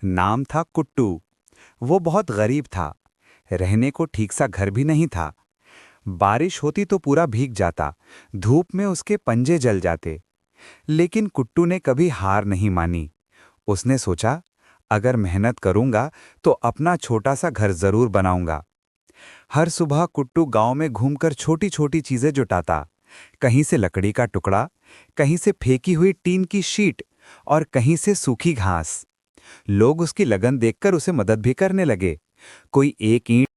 नाम था कुट्टू। वो बहुत गरीब था। रहने को ठीक सा घर भी नहीं था। बारिश होती तो पूरा भीग जाता, धूप में उसके पंजे जल जाते। लेकिन कुट्टू ने कभी हार नहीं मानी। उसने सोचा, अगर मेहनत करूंगा तो अपना छोटा सा घर जरूर बनाऊंगा। हर सुबह कुट्टू गांव में घूमकर छोटी छोटी चीजें जुटाता। कहीं से लकड़ी का टुकड़ा, कहीं से फेंकी हुई टीन की शीट और कहीं से सूखी घास। लोग उसकी लगन देखकर उसे मदद भी करने लगे। कोई एक ईंट